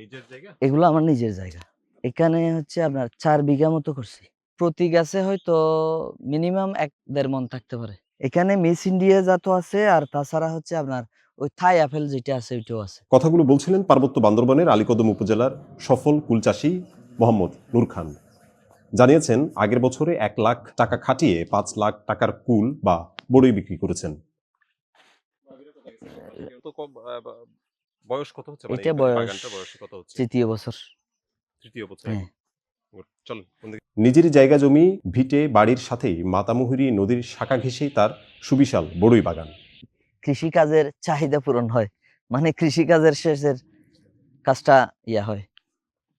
নিজের জায়গা? এগুলো আমার নিজের জায়গা। এখানে হচ্ছে আপনার ৪ বিঘা মতো করছি। প্রতি গাছে হয়তো মিনিমাম ১-১.৫ মণ থাকতে পারে। এখানে মিস ইন্ডিয়া জাতও আছে, আর তাছাড়া হচ্ছে আপনার ওই থাই আপেল যেটা আছে ওইটাও আছে। কথাগুলো বলছিলেন পার্বত্য বান্দরবানের আলীকদম উপজেলার সফল কুল চাষী মোহাম্মদ নূর খান। জানিয়েছেন আগের বছরে ১ লাখ টাকা খাটিয়ে ৫ লাখ টাকার কুল বা বড়ই বিক্রি করেছেন। বয়স কত হচ্ছে? এটা বয়স বাগানটা বয়স কত হচ্ছে? ৩য় বছর। ৩য় বছর। হ্যাঁ। চলুন। নিজেরই জায়গা জমি ভিটে বাড়ির সাথেই মাতামুহুরী নদীর শাখা ঘেঁষেই তার সুবিশাল বড়ই বাগান। কৃষিকাজের চাহিদা পূরণ হয়, মানে কৃষিকাজের শেষের কাজটা হয়।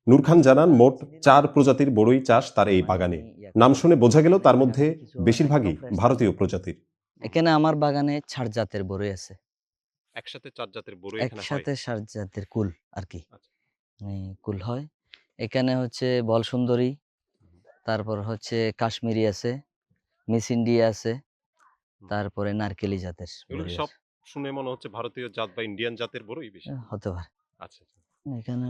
নূর খান জানান মোট ৪ প্রজাতির বড়ই চাষ তার এই বাগানে। নাম শুনে বোঝা গেল তার মধ্যে বেশিরভাগই ভারতীয় প্রজাতির। এখানে আমার বাগানে ৬ জাতের বড়ই আছে। একসাথে ৪ জাতের বড়ই এখানে হয়? একসাথে ৬ জাতের কুল আর কি। আচ্ছা। কুল হয়। এখানে হচ্ছে বল সুন্দরী, তারপর হচ্ছে কাশ্মীরি আছে, মিস ইন্ডিয়া আছে, তারপরে নারকেলি জাতের এগুলো সব শুনে মনে হচ্ছে ভারতীয় জাত বা ইন্ডিয়ান জাতের বড়ই বেশি হতে পারে। আচ্ছা। এখানে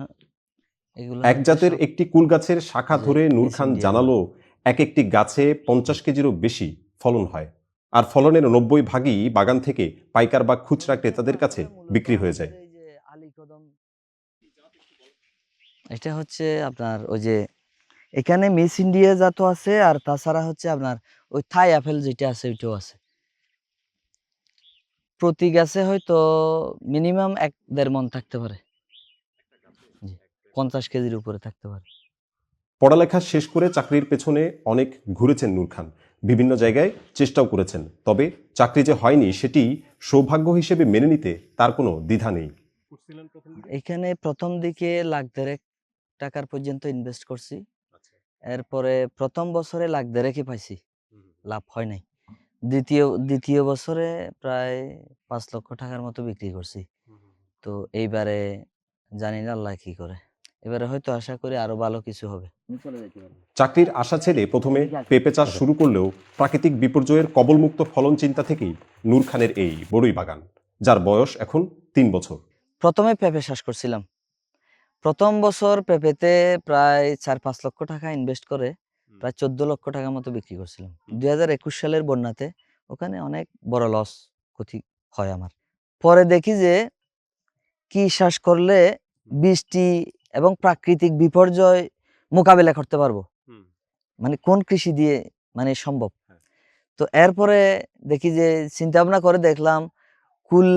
এগুলো এক জাতের একটি কুল গাছের শাখা ধরে নূর খান জানালো এক একটি গাছে ৫০ কেজিরও বেশি ফলন হয়, আর ফলনের ৯০ ভাগই বাগান থেকে পাইকার বা খুচরা ক্রেতাদের কাছে বিক্রি হয়ে যায়। এটা হচ্ছে আপনার ওই যে এখানে মিস ইন্ডিয়া জাতও আছে, আর তাছাড়া হচ্ছে আপনার ওই থাই আপেল যেটা আছে ওইটাও আছে। প্রতি গাছে হয়তো মিনিমাম ১-১.৫ মণ থাকতে পারে। ৫০ কেজির উপরে থাকতে পারে। পড়ালেখা শেষ করে চাকরির পেছনে অনেক ঘুরেছেন নূর খান, বিভিন্ন জায়গায় চেষ্টাও করেছেন, তবে চাকরি যে হয়নি সেটি সৌভাগ্য হিসেবে মেনে নিতে তার কোনো দ্বিধা নেই। এখানে প্রথম দিকে ১,৫০,০০০ টাকার পর্যন্ত ইনভেস্ট করছি। এরপরে প্রথম বছরে ১,৫০,০০০ পাইছি, লাভ হয় নাই। দ্বিতীয় বছরে প্রায় ৫ লক্ষ টাকার মতো বিক্রি করছি। তো এইবারে জানি না আল্লাহ কি করে, এবারে হয়তো আশা করি আরো ভালো কিছু হবে। চাকরির আশা ছেড়ে প্রথমে পেঁপে চাষ শুরু করলেও প্রাকৃতিক বিপর্যয়ের কবলমুক্ত ফলন চিন্তা থেকেই নূর খানের এই বড়ই বাগান, যার বয়স এখন ৩ বছর। প্রথমে পেঁপে চাষ করছিলাম। প্রথম বছর পেঁপেতে প্রায় ৪-৫ লক্ষ টাকা ইনভেস্ট করে প্রায় ১৪ লক্ষ টাকার মতো বিক্রি করছিলাম। ২০২১ সালের বন্যাতে ওখানে অনেক বড় লস ক্ষতি হয় আমার। পরে দেখি যে কি চাষ করলে বৃষ্টি এবং প্রাকৃতিক বিপর্যয় মোকাবিলা করতে পারবো, মানে কোন কৃষি দিয়ে মানে সম্ভব। তো এরপরে দেখি যে চিন্তা ভাবনা করে দেখলাম কুল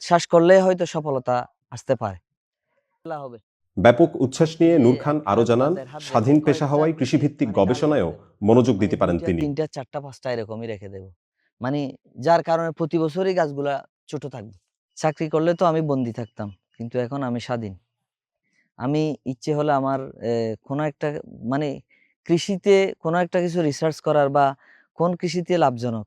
চাষ করলে হয়তো সফলতা আসতে পারে। ব্যাপক উচ্ছ্বাস নিয়ে নূর খান আরো জানান, স্বাধীন পেশা হওয়ায় কৃষিভিত্তিক গবেষণায়ও মনোযোগ দিতে পারেন তিনি। ৩টা ৪টা ৫টা এরকমই রেখে দেব, মানে যার কারণে প্রতি বছরই গাছগুলা ছোট থাকবে। চাকরি করলে তো আমি বন্দী থাকতাম, কিন্তু এখন আমি স্বাধীন। আমি ইচ্ছে হলে আমার কোনো একটা মানে কৃষিতে কোনো একটা কিছু রিসার্চ করার বা কোন কৃষিতে লাভজনক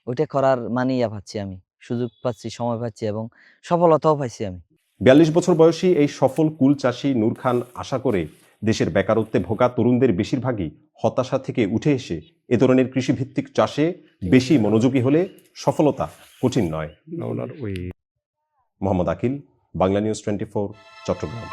ওইটা করার মানে পাচ্ছি, আমি সুযোগ পাচ্ছি, সময় পাচ্ছি এবং সফলতাও পাইছি আমি। ৪২ বছর বয়সী এই সফল কুল চাষী নূর খান আশা করে দেশের বেকারত্বে ভোগা তরুণদের বেশিরভাগই হতাশা থেকে উঠে এসে এ ধরনের কৃষিভিত্তিক চাষে বেশি মনোযোগী হলে সফলতা কঠিন নয়। মোহাম্মদ আকিল, বাংলা নিউজ 24, চট্টগ্রাম।